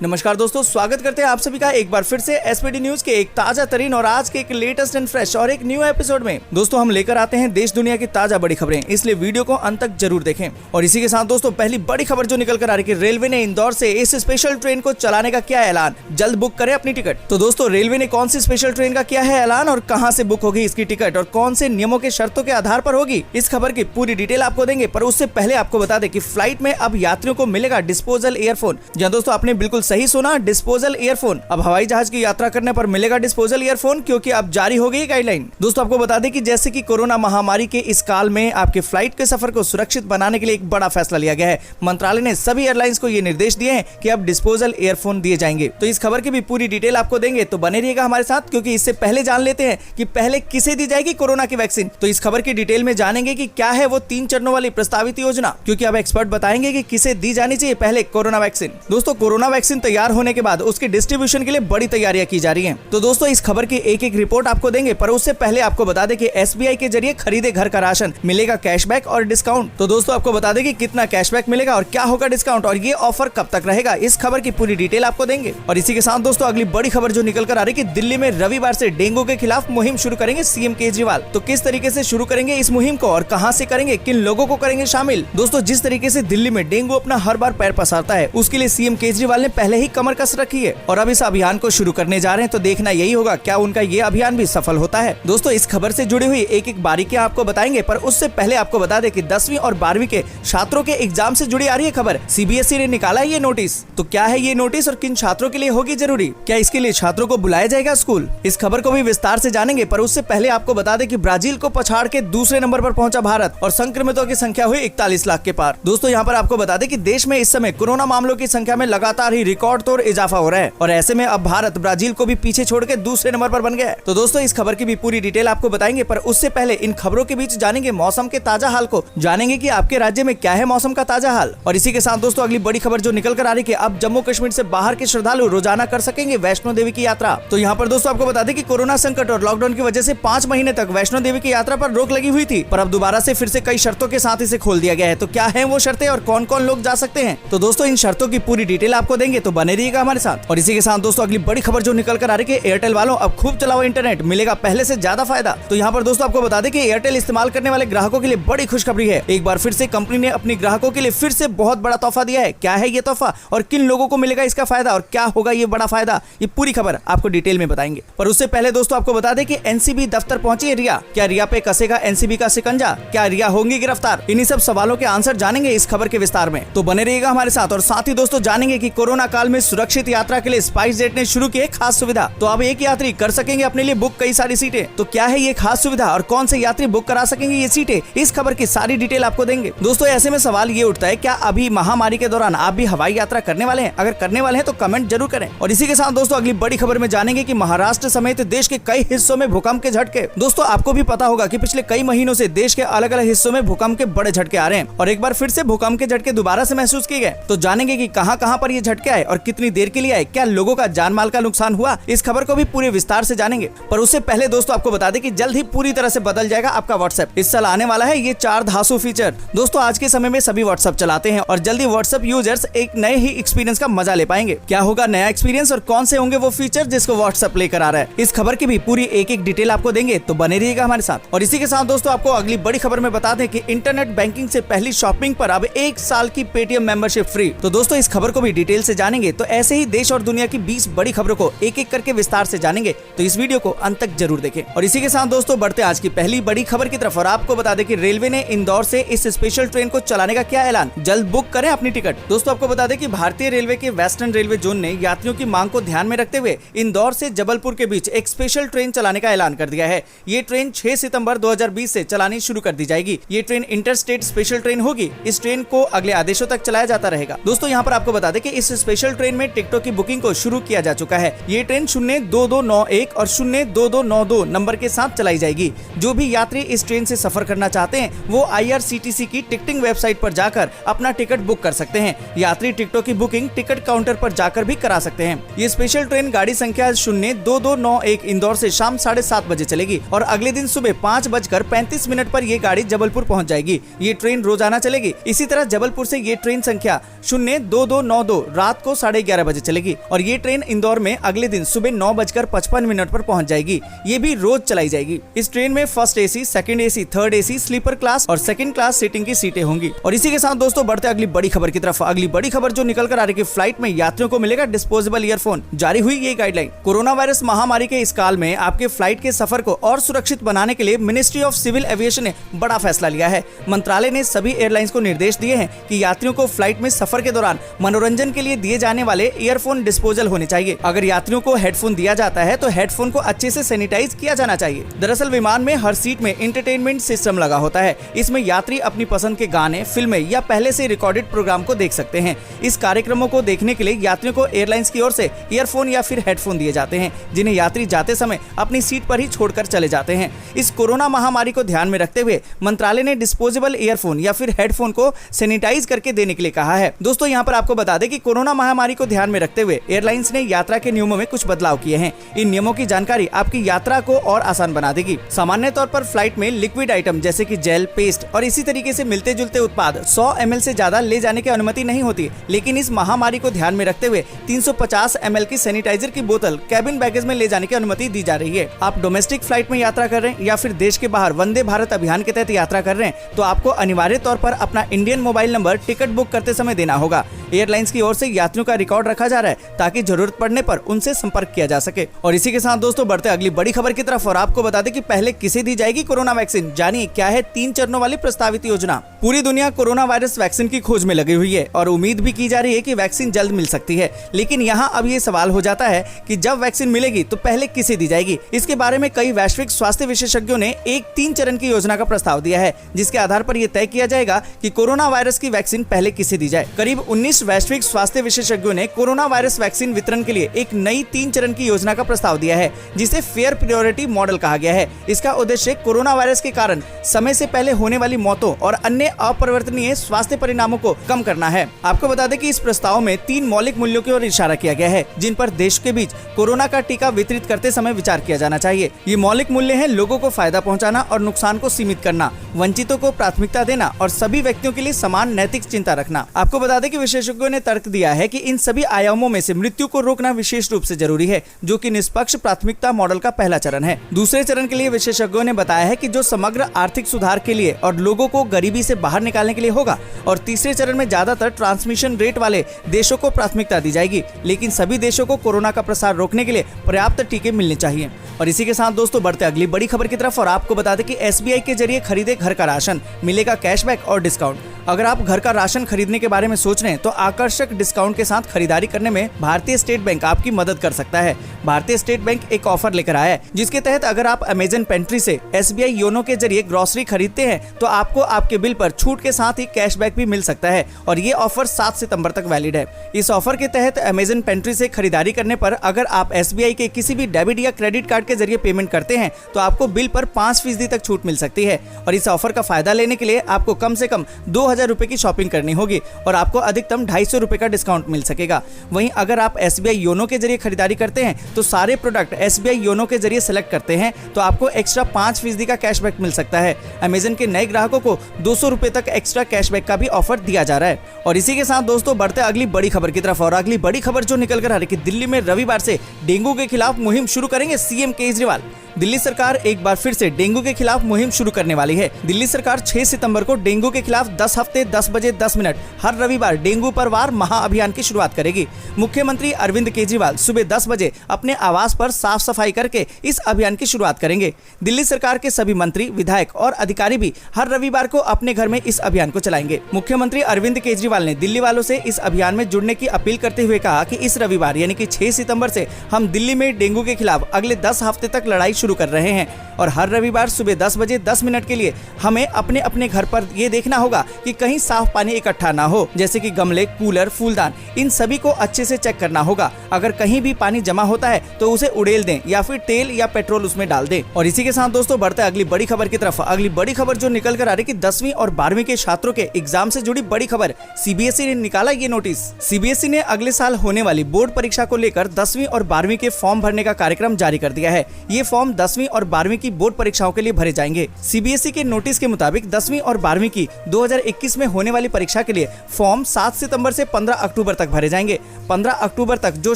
नमस्कार दोस्तों, स्वागत करते हैं आप सभी का एक बार फिर से एसपीडी न्यूज के एक ताजा तरीन और आज के एक लेटेस्ट एंड फ्रेश और एक न्यू एपिसोड में। दोस्तों हम लेकर आते हैं देश दुनिया की ताजा बड़ी खबरें, इसलिए वीडियो को अंत तक जरूर देखें। और इसी के साथ दोस्तों पहली बड़ी खबर जो निकल कर आ रही है, रेलवे ने इंदौर से इस स्पेशल ट्रेन को चलाने का किया ऐलान, जल्द बुक करें अपनी टिकट। तो दोस्तों रेलवे ने कौन सी स्पेशल ट्रेन का किया है ऐलान और कहाँ से बुक होगी इसकी टिकट और कौन से नियमों के शर्तों के आधार पर होगी, इस खबर की पूरी डिटेल आपको देंगे। पर उससे पहले आपको बता दें कि फ्लाइट में अब यात्रियों को मिलेगा डिस्पोजल ईयरफोन। जहाँ दोस्तों आपने बिल्कुल सही सुना, डिस्पोजल ईयरफोन। अब हवाई जहाज की यात्रा करने पर मिलेगा डिस्पोजल ईयरफोन, क्योंकि अब जारी हो गई गाइडलाइन। दोस्तों आपको बता दें कि जैसे कि कोरोना महामारी के इस काल में आपके फ्लाइट के सफर को सुरक्षित बनाने के लिए एक बड़ा फैसला लिया गया है। मंत्रालय ने सभी एयरलाइंस को ये निर्देश दिए हैं कि अब डिस्पोजल ईयरफोन दिए जाएंगे। तो इस खबर की भी पूरी डिटेल आपको देंगे, तो बने रहिएगा हमारे साथ, क्योंकि इससे पहले जान लेते हैं कि पहले किसे दी जाएगी कोरोना की वैक्सीन। तो इस खबर की डिटेल में जानेंगे कि क्या है वो 3 चरणों वाली प्रस्तावित योजना, क्योंकि अब एक्सपर्ट बताएंगे कि किसे दी जानी चाहिए पहले कोरोना वैक्सीन। दोस्तों कोरोना वैक्सीन तैयार होने के बाद उसके डिस्ट्रीब्यूशन के लिए बड़ी तैयारियां की जा रही हैं। तो दोस्तों इस खबर की एक एक रिपोर्ट आपको देंगे, पर उससे पहले आपको बता दें कि एसबीआई के जरिए खरीदे घर का राशन मिलेगा कैशबैक और डिस्काउंट। तो दोस्तों आपको बता दें कि कितना कैशबैक मिलेगा और क्या होगा डिस्काउंट और ये ऑफर कब तक रहेगा, इस खबर की पूरी डिटेल आपको देंगे। और इसी के साथ दोस्तों अगली बड़ी खबर जो निकल कर आ रही है कि दिल्ली में रविवार से डेंगू के खिलाफ मुहिम शुरू करेंगे सीएम केजरीवाल। तो किस तरीके से शुरू करेंगे इस मुहिम को और कहां से करेंगे, किन लोगों को करेंगे शामिल। दोस्तों जिस तरीके से दिल्ली में डेंगू अपना हर बार पैर पसारता है, उसके लिए सीएम केजरीवाल ने पहले ही कमर कस रखी है और अब इस अभियान को शुरू करने जा रहे हैं। तो देखना यही होगा क्या उनका ये अभियान भी सफल होता है। दोस्तों इस खबर से जुड़ी हुई एक एक बारीकियां आपको बताएंगे, पर उससे पहले आपको बता दें कि 10वीं और 12वीं के छात्रों के एग्जाम से जुड़ी आ रही है खबर। सीबीएसई ने निकाला है ये नोटिस। तो क्या है ये नोटिस और किन छात्रों के लिए होगी जरूरी, क्या इसके लिए छात्रों को बुलाया जाएगा स्कूल, इस खबर को भी विस्तार से जानेंगे। पर उससे पहले आपको बता दें कि ब्राजील को पछाड़ के दूसरे नंबर पर पहुंचा भारत और संक्रमितों की संख्या हुई 41 लाख के पार। दोस्तों यहाँ पर आपको बता दें कि देश में इस समय कोरोना मामलों की संख्या में लगातार ही रिकॉर्ड तोड़ इजाफा हो रहा है और ऐसे में अब भारत ब्राजील को भी पीछे छोड़ के दूसरे नंबर पर बन गया है। तो दोस्तों इस खबर की भी पूरी डिटेल आपको बताएंगे, पर उससे पहले इन खबरों के बीच जानेंगे मौसम के ताजा हाल को, जानेंगे कि आपके राज्य में क्या है मौसम का ताजा हाल। और इसी के साथ दोस्तों अगली बड़ी खबर जो निकल कर आ रही है, अब जम्मू कश्मीर से बाहर के श्रद्धालु रोजाना कर सकेंगे वैष्णो देवी की यात्रा। तो यहाँ पर दोस्तों आपको बता दें कि कोरोना संकट और लॉकडाउन की वजह से 5 महीने तक वैष्णो देवी की यात्रा पर रोक लगी हुई थी, पर अब दोबारा से फिर से कई शर्तों के साथ इसे खोल दिया गया है। तो क्या है वो शर्तें और कौन कौन लोग जा सकते हैं, तो दोस्तों इन शर्तों की पूरी डिटेल आपको देंगे, तो बने रहिएगा हमारे साथ। और इसी के साथ दोस्तों अगली बड़ी खबर जो निकल कर आ रही है, एयरटेल वालों अब खूब चलाओ इंटरनेट, मिलेगा पहले से ज्यादा फायदा। तो यहाँ पर दोस्तों आपको बता दें कि एयरटेल इस्तेमाल करने वाले ग्राहकों के लिए बड़ी खुशखबरी है। एक बार फिर से कंपनी ने अपने ग्राहकों के लिए फिर से बहुत बड़ा तोहफा दिया है। क्या है ये तोहफा और किन लोगों को मिलेगा इसका फायदा और क्या होगा ये बड़ा फायदा, ये पूरी खबर आपको डिटेल में बताएंगे। पर उससे पहले दोस्तों आपको बता दें कि एनसीबी दफ्तर पहुंची है रिया। क्या रिया पे कसेगा एनसीबी का शिकंजा, क्या रिया होंगी गिरफ्तार, इन्हीं सब सवालों के आंसर जानेंगे इस खबर के विस्तार में। तो बने रहिएगा हमारे साथ। और साथ ही दोस्तों जानेंगे कि कोरोना काल में सुरक्षित यात्रा के लिए स्पाइसजेट ने शुरू की खास सुविधा। तो अब एक यात्री कर सकेंगे अपने लिए बुक कई सारी सीटें। तो क्या है ये खास सुविधा और कौन से यात्री बुक करा सकेंगे ये सीटें, इस खबर की सारी डिटेल आपको देंगे। दोस्तों ऐसे में सवाल ये उठता है, क्या अभी महामारी के दौरान आप भी हवाई यात्रा करने वाले हैं? अगर करने वाले हैं तो कमेंट जरूर करें। और इसी के साथ दोस्तों अगली बड़ी खबर में जानेंगे कि महाराष्ट्र समेत देश के कई हिस्सों में भूकंप के झटके। दोस्तों आपको भी पता होगा कि पिछले कई महीनों से देश के अलग अलग हिस्सों में भूकंप के बड़े झटके आ रहे हैं और एक बार फिर से भूकंप के झटके दोबारा से महसूस किए गए। तो जानेंगे कि कहां कहां पर ये झटके आए और कितनी देर के लिए आए, क्या लोगों का जान माल का नुकसान हुआ, इस खबर को भी पूरे विस्तार से जानेंगे। पर उससे पहले दोस्तों आपको बता दें कि जल्द ही पूरी तरह से बदल जाएगा आपका व्हाट्सएप। इस साल आने वाला है ये 4 धांसू फीचर। दोस्तों आज के समय में सभी व्हाट्सएप चलाते हैं और जल्दी व्हाट्सएप यूजर्स एक नए ही एक्सपीरियंस का मजा ले पाएंगे। क्या होगा नया एक्सपीरियंस और कौन से होंगे वो फीचर जिसको व्हाट्सएप लेकर आ रहा है, इस खबर की भी पूरी एक एक डिटेल आपको देंगे। तो बने रहिएगा हमारे साथ। और इसी के साथ दोस्तों आपको अगली बड़ी खबर में बता दें कि इंटरनेट बैंकिंग से पहली शॉपिंग पर अब 1 साल की पेटीएम मेंबरशिप फ्री। तो दोस्तों इस खबर को भी डिटेल से जानेंगे। तो ऐसे ही देश और दुनिया की 20 बड़ी खबरों को एक एक करके विस्तार से जानेंगे, तो इस वीडियो को अंत तक जरूर देखें। और इसी के साथ दोस्तों बढ़ते आज की पहली बड़ी खबर की तरफ और आपको बता दें कि रेलवे ने इंदौर से इस स्पेशल ट्रेन को चलाने का किया ऐलान, जल्द बुक करें अपनी टिकट। दोस्तों आपको बता दें कि भारतीय रेलवे के वेस्टर्न रेलवे जोन ने यात्रियों की मांग को ध्यान में रखते हुए इंदौर से जबलपुर के बीच एक स्पेशल ट्रेन चलाने का ऐलान कर दिया है। ये ट्रेन 6 सितंबर 2020 से चलानी शुरू कर दी जाएगी। ये ट्रेन इंटरस्टेट स्पेशल ट्रेन होगी। इस ट्रेन को अगले आदेशों तक चलाया जाता रहेगा। दोस्तों यहाँ पर आपको बता दें कि इस स्पेशल ट्रेन में टिकटों की बुकिंग को शुरू किया जा चुका है। ये ट्रेन 02291 और 02292 नंबर के साथ चलाई जाएगी। जो भी यात्री इस ट्रेन से सफर करना चाहते हैं वो IRCTC की टिकटिंग वेबसाइट पर जाकर अपना टिकट बुक कर सकते हैं। यात्री टिकटों की बुकिंग टिकट काउंटर पर जाकर भी करा सकते हैं। ये स्पेशल ट्रेन गाड़ी संख्या 02291 इंदौर से शाम 7:30 बजे चलेगी और अगले दिन सुबह 5:35 पर ये गाड़ी जबलपुर पहुंच जाएगी। ये ट्रेन रोजाना चलेगी। इसी तरह जबलपुर से ये ट्रेन संख्या 02292 रात को 11:30 बजे चलेगी और ये ट्रेन इंदौर में अगले दिन सुबह 9:55 पर पहुंच जाएगी। ये भी रोज चलाई जाएगी। इस ट्रेन में first AC, second AC, third AC, sleeper class और सेकंड क्लास सीटिंग की सीटें होंगी। और इसी के साथ दोस्तों बढ़ते अगली बड़ी खबर की तरफ। अगली बड़ी खबर जो निकल कर आ रही है, फ्लाइट में यात्रियों को मिलेगा डिस्पोजेबल ईयरफोन। जारी हुई ये गाइडलाइन। कोरोना वायरस महामारी के इस काल में आपके फ्लाइट के सफर को और सुरक्षित बनाने के लिए मिनिस्ट्री ऑफ सिविल एविएशन ने बड़ा फैसला लिया है। मंत्रालय ने सभी एयरलाइंस को निर्देश दिए हैं कि यात्रियों को फ्लाइट में सफर के दौरान मनोरंजन के लिए दिए जाने वाले ईयरफोन डिस्पोजल होने चाहिए। अगर यात्रियों को हेडफोन दिया जाता है तो हेडफोन को अच्छे से सैनिटाइज किया जाना चाहिए। दरअसल विमान में हर सीट में एंटरटेनमेंट सिस्टम लगा होता है। इसमें यात्री अपनी पसंद के गाने, फिल्में या पहले से रिकॉर्डेड प्रोग्राम को देख सकते हैं। इस कार्यक्रमों को देखने के लिए यात्रियों को एयरलाइंस की ओर से ईयरफोन या फिर हेडफोन दिए जाते हैं, जिन्हें यात्री जाते समय अपनी सीट पर ही छोड़कर चले जाते हैं। इस कोरोना महामारी को ध्यान में रखते हुए मंत्रालय ने डिस्पोजेबल ईयरफोन या फिर हेडफोन को सैनिटाइज करके देने के लिए कहा है। दोस्तों यहाँ पर आपको बता दें कि कोरोना महामारी को ध्यान में रखते हुए एयरलाइंस ने यात्रा के नियमों में कुछ बदलाव किए हैं। इन नियमों की जानकारी आपकी यात्रा को और आसान बना देगी। सामान्य तौर पर फ्लाइट में लिक्विड आइटम जैसे कि जेल, पेस्ट और इसी तरीके से मिलते जुलते उत्पाद 100 ml से ज्यादा ले जाने की अनुमति नहीं होती, लेकिन इस महामारी को ध्यान में रखते हुए 350 ml की सैनिटाइजर की बोतल कैबिन बैगेज में ले जाने की अनुमति दी जा रही है। आप डोमेस्टिक फ्लाइट में यात्रा कर रहे हैं या फिर देश के बाहर वंदे भारत अभियान के तहत यात्रा कर रहे हैं तो आपको अनिवार्य तौर पर अपना Indian mobile number ticket book करते समय देना होगा। एयरलाइंस की ओर से यात्रियों का रिकॉर्ड रखा जा रहा है ताकि जरूरत पड़ने पर उनसे संपर्क किया जा सके। और इसी के साथ दोस्तों बढ़ते अगली बड़ी खबर की तरफ और आपको बता दें कि पहले किसे दी जाएगी कोरोना वैक्सीन। जानिए क्या है 3 चरणों वाली प्रस्तावित योजना। पूरी दुनिया कोरोना वायरस वैक्सीन की खोज में लगी हुई है और उम्मीद भी की जा रही है कि वैक्सीन जल्द मिल सकती है। लेकिन यहाँ अब ये सवाल हो जाता है कि जब वैक्सीन मिलेगी तो पहले किसे दी जाएगी। इसके बारे में कई वैश्विक स्वास्थ्य विशेषज्ञों ने एक 3 चरण की योजना का प्रस्ताव दिया है, जिसके आधार पर यह तय किया जाएगा कि कोरोना वायरस की वैक्सीन पहले किसे दी जाए। करीब 19 वैश्विक स्वास्थ्य विशेषज्ञों ने कोरोना वायरस वैक्सीन वितरण के लिए एक नई 3 चरण की योजना का प्रस्ताव दिया है, जिसे फेयर प्रायोरिटी मॉडल कहा गया है। इसका उद्देश्य कोरोना वायरस के कारण समय से पहले होने वाली मौतों और अन्य अपरिवर्तनीय स्वास्थ्य परिणामों को कम करना है। आपको बता दें कि इस प्रस्ताव में 3 मौलिक मूल्यों की ओर इशारा किया गया है, जिन पर देश के बीच कोरोना का टीका वितरित करते समय विचार किया जाना चाहिए। ये मौलिक मूल्य हैं लोगों को फायदा पहुंचाना और नुकसान को सीमित करना, वंचितों को प्राथमिकता देना और सभी व्यक्तियों के लिए समान नैतिक चिंता रखना। आपको बता दें कि विशेषज्ञों ने तर्क दिया है कि इन सभी आयामों में से मृत्यु को रोकना विशेष रूप से जरूरी है, जो कि निष्पक्ष प्राथमिकता मॉडल का पहला चरण है। दूसरे चरण के लिए विशेषज्ञों ने बताया है कि जो समग्र आर्थिक सुधार के लिए और लोगों को गरीबी से बाहर निकालने के लिए होगा। और तीसरे चरण में ज्यादातर ट्रांसमिशन रेट वाले देशों को प्राथमिकता दी जाएगी, लेकिन सभी देशों को कोरोना का प्रसार रोकने के लिए पर्याप्त टीके मिलने चाहिए। और इसी के साथ दोस्तों बढ़ते अगली बड़ी खबर की तरफ और आपको बता दें कि SBI के जरिए खरीदे घर का राशन मिलेगा कैशबैक और डिस्काउंट। अगर आप घर का राशन खरीदने के बारे में सोच रहे हैं तो आकर्षक डिस्काउंट के साथ खरीदारी करने में भारतीय स्टेट बैंक आपकी मदद कर सकता है। भारतीय स्टेट बैंक एक ऑफर लेकर आया है, जिसके तहत अगर आप अमेजन पेंट्री से SBI योनो के जरिए ग्रोसरी खरीदते हैं तो आपको आपके बिल पर छूट के साथ ही कैशबैक भी मिल सकता है। और ये ऑफर 7 सितंबर तक वैलिड है। इस ऑफर के तहत अमेजन पेंट्री से खरीदारी करने पर अगर आप SBI के किसी भी डेबिट या क्रेडिट कार्ड के जरिए पेमेंट करते हैं तो आपको बिल पर 5% तक छूट मिल सकती है। और इस ऑफर का फायदा लेने के लिए आपको कम से कम 2000 रुपए की शॉपिंग करनी होगी और आपको अधिकतम 250 रुपए का डिस्काउंट मिल सकेगा। वहीं अगर आप SBI योनो के जरिए खरीदारी करते हैं तो सारे प्रोडक्ट SBI योनो के जरिए सेलेक्ट करते हैं तो आपको एक्स्ट्रा 5% का कैशबैक मिल सकता है। अमेजन के नए ग्राहकों को 200 रुपए तक एक्स्ट्रा कैशबैक का भी ऑफर दिया जा रहा है। और इसी के साथ दोस्तों बढ़ते अगली बड़ी खबर की तरफ और अगली बड़ी खबर जो निकल कर आ रही है, दिल्ली में रविवार से डेंगू के खिलाफ मुहिम शुरू करेंगे CM केजरीवाल। दिल्ली सरकार एक बार फिर से डेंगू के खिलाफ मुहिम शुरू करने वाली है। दिल्ली सरकार 6 सितंबर को डेंगू के खिलाफ 10 हफ्ते 10 बजे 10 मिनट हर रविवार डेंगू पर वार महाअभियान की शुरुआत करेगी। मुख्यमंत्री अरविंद केजरीवाल सुबह 10 बजे अपने आवास पर साफ सफाई करके इस अभियान की शुरुआत करेंगे। दिल्ली सरकार के सभी मंत्री, विधायक और अधिकारी भी हर रविवार को अपने घर में इस अभियान को चलाएंगे। मुख्यमंत्री अरविंद केजरीवाल ने दिल्ली वालों से इस अभियान में जुड़ने की अपील करते हुए कहा कि इस रविवार यानी कि 6 सितंबर से हम दिल्ली में डेंगू के खिलाफ अगले 10 हफ्ते तक लड़ाई शुरू कर रहे हैं और हर रविवार सुबह 10 बजे 10 मिनट के लिए हमें अपने अपने घर पर ये देखना होगा कि कहीं साफ पानी इकट्ठा ना हो, जैसे कि गमले, कूलर, फूलदान, इन सभी को अच्छे से चेक करना होगा। अगर कहीं भी पानी जमा होता है तो उसे उड़ेल दें या फिर तेल या पेट्रोल उसमें डाल दें। और इसी के साथ दोस्तों बढ़ते अगली बड़ी खबर की तरफ। अगली बड़ी खबर जो निकल कर आ रही कि 10वीं और 12वीं के छात्रों के एग्जाम से जुड़ी बड़ी खबर। CBSE ने निकाला ये नोटिस। CBSE ने अगले साल होने वाली बोर्ड परीक्षा को लेकर 10वीं और 12वीं के फॉर्म भरने का कार्यक्रम जारी कर दिया है। ये फॉर्म 10वीं और 12वीं की बोर्ड परीक्षाओं के लिए भरे जाएंगे। CBSE के नोटिस के मुताबिक 10वीं और 12वीं की 2021 में होने वाली परीक्षा के लिए फॉर्म 7 सितंबर से 15 अक्टूबर तक भरे जाएंगे। 15 अक्टूबर तक जो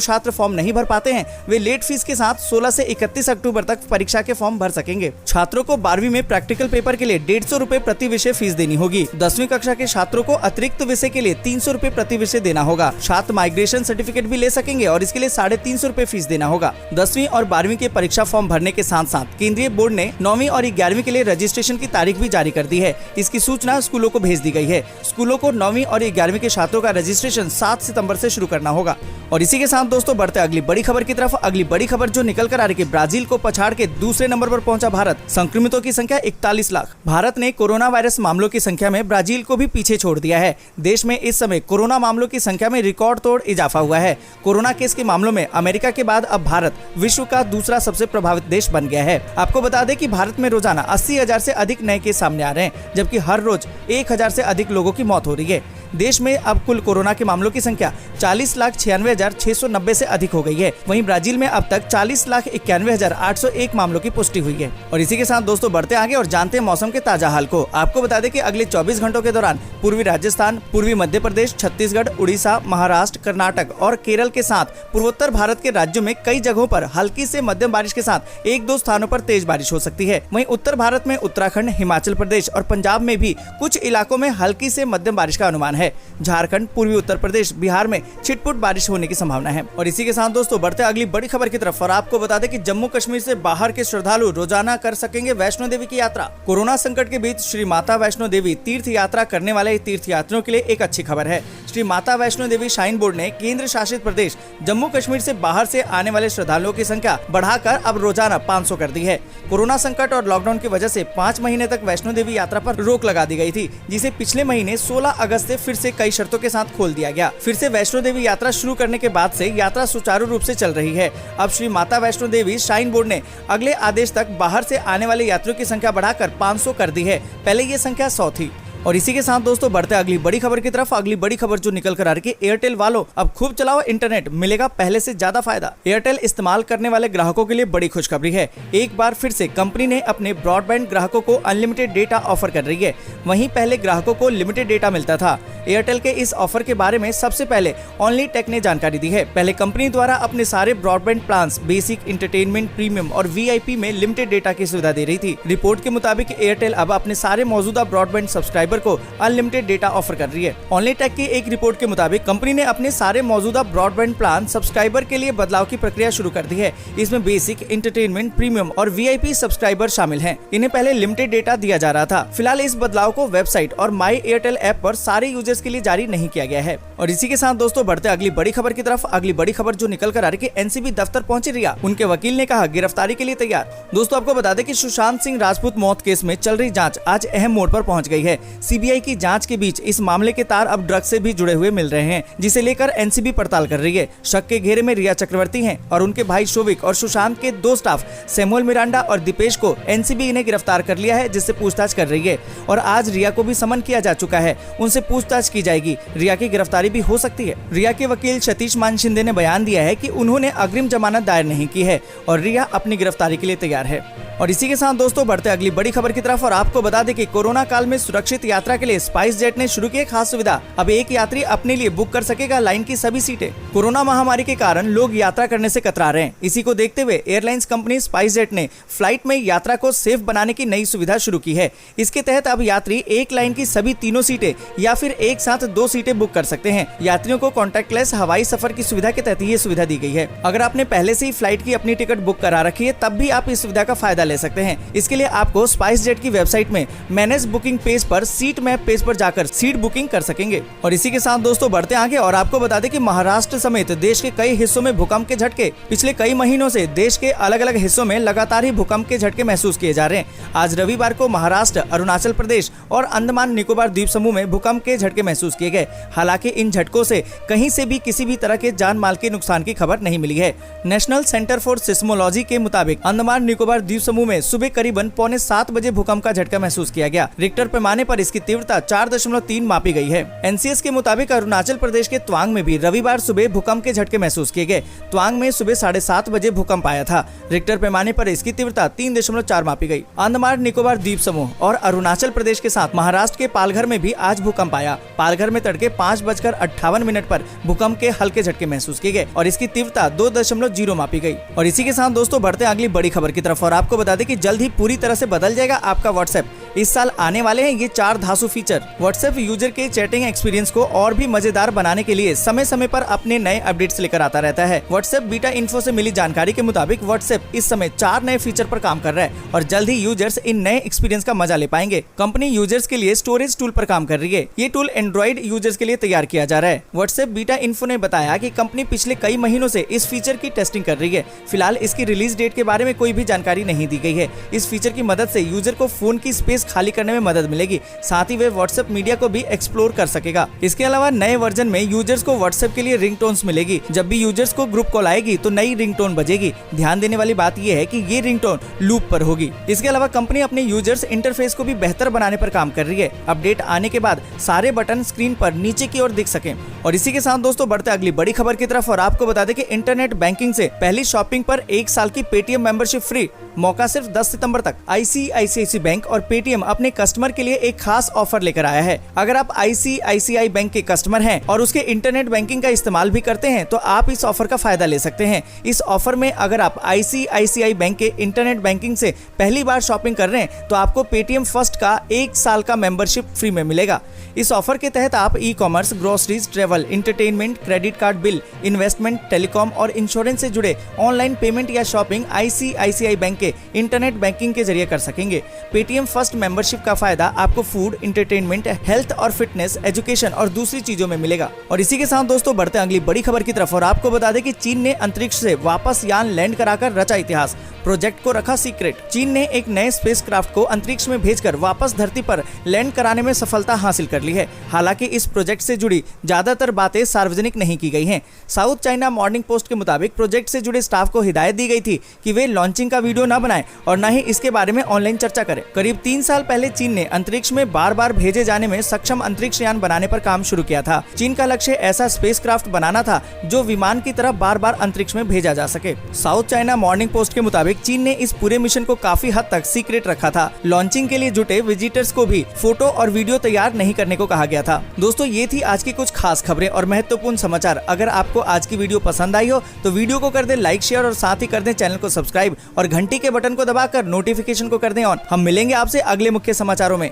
छात्र फॉर्म नहीं भर पाते हैं वे लेट फीस के साथ 16 से 31 अक्टूबर तक परीक्षा के फॉर्म भर सकेंगे। छात्रों को 12वीं में प्रैक्टिकल पेपर के लिए 150 रूपए प्रति विषय फीस देनी होगी। 10वीं कक्षा के छात्रों को अतिरिक्त विषय के लिए 300 रूपए प्रति विषय देना होगा। छात्र माइग्रेशन सर्टिफिकेट भी ले सकेंगे और इसके लिए 350 रूपए फीस देना होगा। 10वीं और 12वीं के परीक्षा फॉर्म भरने के साथ साथ केंद्रीय बोर्ड ने 9वीं और 11वीं के लिए रजिस्ट्रेशन की तारीख भी जारी कर दी है। इसकी सूचना स्कूलों को भेज दी गई है। स्कूलों को 9वीं और 11वीं के छात्रों का रजिस्ट्रेशन 7 सितंबर से शुरू करना होगा। और इसी के साथ दोस्तों बढ़ते अगली बड़ी खबर की तरफ। अगली बड़ी खबर जो निकल कर आ रही है, ब्राजील को पछाड़ के दूसरे नंबर पर पहुंचा भारत। संक्रमितों की संख्या 41 लाख। भारत ने कोरोना वायरस मामलों की संख्या में ब्राजील को भी पीछे छोड़ दिया है। देश में इस समय कोरोना मामलों की संख्या में रिकॉर्ड तोड़ इजाफा हुआ है। कोरोना केस के मामलों में अमेरिका के बाद अब भारत विश्व का दूसरा सबसे प्रभावित देश बन गया है। आपको बता दें कि भारत में रोजाना 80,000 से अधिक नए केस सामने आ रहे हैं, जबकि हर रोज 1,000 से अधिक लोगों की मौत हो रही है। देश में अब कुल कोरोना के मामलों की संख्या 40,96,690 से अधिक हो गई है। वहीं ब्राजील में अब तक 40,91,801 मामलों की पुष्टि हुई है। और इसी के साथ दोस्तों बढ़ते आगे और जानते हैं मौसम के ताजा हाल को। आपको बता दें कि अगले 24 घंटों के दौरान पूर्वी राजस्थान, पूर्वी मध्य प्रदेश, छत्तीसगढ़, उड़ीसा, महाराष्ट्र, कर्नाटक और केरल के साथ पूर्वोत्तर भारत के राज्यों में कई जगहों पर हल्की से मध्यम बारिश के साथ 1-2 स्थानों पर तेज बारिश हो सकती है। वहीं उत्तर भारत में उत्तराखंड, हिमाचल प्रदेश और पंजाब में भी कुछ इलाकों में हल्की से मध्यम बारिश का अनुमान है। झारखंड, पूर्वी उत्तर प्रदेश, बिहार में छिटपुट बारिश होने की संभावना है। और इसी के साथ दोस्तों बढ़ते अगली बड़ी खबर की तरफ। और आपको बता दें कि जम्मू कश्मीर से बाहर के श्रद्धालु रोजाना कर सकेंगे वैष्णो देवी की यात्रा। कोरोना संकट के बीच श्री माता वैष्णो देवी तीर्थ यात्रा करने वाले तीर्थ यात्रियों के लिए एक अच्छी खबर है। श्री माता वैष्णो देवी श्राइन बोर्ड ने केंद्र शासित प्रदेश जम्मू कश्मीर से बाहर से आने वाले श्रद्धालुओं की संख्या बढ़ाकर अब रोजाना 500 कर दी है। कोरोना संकट और लॉकडाउन की वजह से 5 महीने तक वैष्णो देवी यात्रा पर रोक लगा दी गई थी, जिसे पिछले महीने 16 अगस्त से फिर से कई शर्तों के साथ खोल दिया गया। फिर से वैष्णो देवी यात्रा शुरू करने के बाद से यात्रा सुचारू रूप से चल रही है। अब श्री माता वैष्णो देवी श्राइन बोर्ड ने अगले आदेश तक बाहर से आने वाले यात्रियों की संख्या बढ़ाकर 500 कर दी है। पहले ये संख्या 100 थी। और इसी के साथ दोस्तों बढ़ते अगली बड़ी खबर की तरफ। अगली बड़ी खबर जो निकल कर आ रही है, एयरटेल वालों अब खूब चलाओ इंटरनेट, मिलेगा पहले से ज्यादा फायदा। एयरटेल इस्तेमाल करने वाले ग्राहकों के लिए बड़ी खुशखबरी है। एक बार फिर से कंपनी ने अपने ब्रॉडबैंड ग्राहकों को अनलिमिटेड डेटा ऑफर कर रही है। वहीं पहले ग्राहकों को लिमिटेड डेटा मिलता था। एयरटेल के इस ऑफर के बारे में सबसे पहले ओनली टेक ने जानकारी दी है। पहले कंपनी द्वारा अपने सारे broadband plans basic, entertainment, premium और VIP में लिमिटेड डेटा की सुविधा दे रही थी। रिपोर्ट के मुताबिक एयरटेल अब अपने सारे मौजूदा ब्रॉडबैंड सब्सक्राइबर को अनलिमिटेड डेटा ऑफर कर रही है। ओनली टेक की एक रिपोर्ट के मुताबिक कंपनी ने अपने सारे मौजूदा ब्रॉडबैंड प्लान सब्सक्राइबर के लिए बदलाव की प्रक्रिया शुरू कर दी है। इसमें बेसिक, एंटरटेनमेंट, प्रीमियम और VIP सब्सक्राइबर शामिल हैं। इन्हें पहले लिमिटेड डेटा दिया जा रहा था। फिलहाल इस बदलाव को वेबसाइट और माई एयरटेल ऐप पर सारे यूजर्स के लिए जारी नहीं किया गया है। और इसी के साथ दोस्तों बढ़ते अगली बड़ी खबर की तरफ। अगली बड़ी खबर जो निकल कर आ रही है, NCB दफ्तर पहुंचे रिया, उनके वकील ने कहा गिरफ्तारी के लिए तैयार। दोस्तों आपको बता दें कि सुशांत सिंह राजपूत मौत केस में चल रही जांच आज अहम मोड़ पर पहुंच गई है। CBI की जांच के बीच इस मामले के तार अब ड्रग्स से भी जुड़े हुए मिल रहे हैं, जिसे लेकर NCB पड़ताल कर रही है। शक के घेरे में रिया चक्रवर्ती हैं और उनके भाई शोविक और सुशांत के 2 स्टाफ सैमुअल मिरांडा और दीपेश को NCB ने गिरफ्तार कर लिया है, जिससे पूछताछ कर रही है। और आज रिया को भी समन किया जा चुका है, उनसे पूछताछ की जाएगी। रिया की गिरफ्तारी भी हो सकती है। रिया के वकील सतीश मान शिंदे ने बयान दिया है कि उन्होंने अग्रिम जमानत दायर नहीं की है और रिया अपनी गिरफ्तारी के लिए तैयार है। और इसी के साथ दोस्तों बढ़ते अगली बड़ी खबर की तरफ। और आपको बता दें कि कोरोना काल में सुरक्षित यात्रा के लिए स्पाइस जेट ने शुरू की खास सुविधा। अब एक यात्री अपने लिए बुक कर सकेगा लाइन की सभी सीटें। कोरोना महामारी के कारण लोग यात्रा करने से कतरा रहे हैं। इसी को देखते हुए एयरलाइंस कंपनी स्पाइस जेट ने फ्लाइट में यात्रा को सेफ बनाने की नई सुविधा शुरू की है। इसके तहत अब यात्री एक लाइन की सभी 3 सीटें या फिर एक साथ 2 सीटें बुक कर सकते हैं। यात्रियों को कॉन्टैक्टलेस हवाई सफर की सुविधा के तहत ये सुविधा दी गई है। अगर आपने पहले से ही फ्लाइट की अपनी टिकट बुक करा रखी है, तब भी आप इस सुविधा का फायदा ले सकते हैं। इसके लिए आपको स्पाइस जेट की वेबसाइट में मैनेज बुकिंग पेज पर सीट मैप पेज पर जाकर सीट बुकिंग कर सकेंगे। और इसी के साथ दोस्तों बढ़ते आगे और आपको बता दें कि महाराष्ट्र समेत देश के कई हिस्सों में भूकंप के झटके। पिछले कई महीनों से देश के अलग अलग हिस्सों में लगातार ही भूकंप के झटके महसूस किए जा रहे हैं। आज रविवार को महाराष्ट्र, अरुणाचल प्रदेश और अंडमान निकोबार द्वीप समूह में भूकंप के झटके महसूस किए गए। हालांकि इन झटकों से कहीं से भी किसी भी तरह के जान माल के नुकसान की खबर नहीं मिली है। नेशनल सेंटर फॉर सिस्मोलॉजी के मुताबिक अंडमान निकोबार द्वीप समूह में सुबह करीबन 6:45 बजे भूकंप का झटका महसूस किया गया। रिक्टर पैमाने पर इसकी तीव्रता 4.3 मापी गई है। एनसीएस के मुताबिक अरुणाचल प्रदेश के तवांग में भी रविवार सुबह भूकंप के झटके महसूस किए गए। तवांग में सुबह 7:30 बजे भूकंप आया था। रिक्टर पैमाने पर इसकी तीव्रता 3.4 मापी गई। अंडमान निकोबार द्वीप समूह और अरुणाचल प्रदेश के साथ महाराष्ट्र के पालघर में भी आज भूकंप आया। पालघर में तड़के 5:58 पर भूकंप के हल्के झटके महसूस किए गए और इसकी तीव्रता 2.0 मापी गई। और इसी के साथ दोस्तों बढ़ते अगली बड़ी खबर की तरफ और आपको बता दें कि जल्द ही पूरी तरह से बदल जाएगा आपका व्हाट्सएप। इस साल आने वाले हैं ये 4 धांसू फीचर। व्हाट्सएप यूजर के चैटिंग एक्सपीरियंस को और भी मजेदार बनाने के लिए समय समय पर अपने नए अपडेट्स लेकर आता रहता है। व्हाट्सएप बीटा इन्फो से मिली जानकारी के मुताबिक व्हाट्सएप इस समय 4 नए फीचर पर काम कर रहा है और जल्द ही यूजर्स इन नए एक्सपीरियंस का मजा ले पाएंगे। कंपनी यूजर्स के लिए स्टोरेज टूल पर काम कर रही है। ये टूल एंड्रॉइड यूजर्स के लिए तैयार किया जा रहा है। व्हाट्सएप बीटा इन्फो ने बताया कि कंपनी पिछले कई महीनों से इस फीचर की टेस्टिंग कर रही है। फिलहाल इसकी रिलीज डेट के बारे में कोई भी जानकारी नहीं दी गई है। इस फीचर की मदद से यूजर को फोन की स्पेस खाली करने में मदद मिलेगी, साथ ही वे व्हाट्सएप मीडिया को भी एक्सप्लोर कर सकेगा। इसके अलावा नए वर्जन में यूजर्स को व्हाट्सएप के लिए रिंगटोन्स मिलेगी। जब भी यूजर्स को ग्रुप कॉल आएगी तो नई रिंगटोन बजेगी। ध्यान देने वाली बात यह है कि ये रिंगटोन लूप पर होगी। इसके अलावा कंपनी अपने यूजर्स इंटरफेस को भी बेहतर बनाने पर काम कर रही है। अपडेट आने के बाद सारे बटन स्क्रीन पर नीचे की ओर दिख सकें। और इसी के साथ दोस्तों बढ़ते अगली बड़ी खबर की तरफ और आपको बता दें कि इंटरनेट बैंकिंग से पहली शॉपिंग पर 1 साल की पेटीएम मेंबरशिप फ्री। मौका सिर्फ 10 सितंबर तक। आईसीआईसीआई बैंक और पेटीएम अपने कस्टमर के लिए एक खास ऑफर लेकर आया है। अगर आप आईसीआईसीआई बैंक के कस्टमर हैं और उसके इंटरनेट बैंकिंग का इस्तेमाल भी करते हैं तो आप इस ऑफर का फायदा ले सकते हैं। इस ऑफर में अगर आप आईसीआईसीआई बैंक के इंटरनेट बैंकिंग से पहली बार शॉपिंग कर रहे हैं तो आपको पेटीएम फर्स्ट का 1 साल का मेंबरशिप फ्री में मिलेगा। इस ऑफर के तहत आप e commerce, groceries, travel, entertainment, credit card bill, investment, telecom और इंश्योरेंस से जुड़े ऑनलाइन पेमेंट या शॉपिंग आईसीआईसीआई बैंक के इंटरनेट बैंकिंग के जरिए कर सकेंगे। पेटीएम फर्स्ट मेंबरशिप का फायदा आपको फूड, एंटरटेनमेंट, हेल्थ और फिटनेस, एजुकेशन और दूसरी चीजों में मिलेगा। और इसी के साथ दोस्तों बढ़ते अगली बड़ी खबर की तरफ और आपको बता दें कि चीन ने अंतरिक्ष से वापस यान लैंड कराकर रचा इतिहास। प्रोजेक्ट को रखा सीक्रेट। चीन ने एक नए स्पेसक्राफ्ट को अंतरिक्ष में भेजकर वापस धरती पर लैंड कराने में सफलता हासिल कर ली है। हालांकि इस प्रोजेक्ट से जुड़ी ज्यादातर बातें सार्वजनिक नहीं की गई हैं। साउथ चाइना मॉर्निंग पोस्ट के मुताबिक प्रोजेक्ट से जुड़े स्टाफ को हिदायत दी गई थी कि वे लॉन्चिंग का वीडियो न बनाएं और न ही इसके बारे में ऑनलाइन चर्चा करें। करीब 3 साल पहले चीन ने अंतरिक्ष में बार-बार भेजे जाने में सक्षम अंतरिक्ष यान बनाने पर काम शुरू किया था। चीन का लक्ष्य ऐसा स्पेसक्राफ्ट बनाना था जो विमान की तरह बार-बार अंतरिक्ष में भेजा जा सके। साउथ चाइना मॉर्निंग पोस्ट के मुताबिक चीन ने इस पूरे मिशन को काफी हद तक सीक्रेट रखा था। लॉन्चिंग के लिए जुटे विजिटर्स को भी फोटो और वीडियो तैयार नहीं करने को कहा गया था। दोस्तों ये थी आज की कुछ खास खबरें और महत्वपूर्ण समाचार। अगर आपको आज की वीडियो पसंद आई हो तो वीडियो को कर दें लाइक, शेयर और साथ ही कर दें चैनल को सब्सक्राइब और घंटी के बटन को दबाकर नोटिफिकेशन को कर दें ऑन। हम मिलेंगे आपसे अगले मुख्य समाचारों में।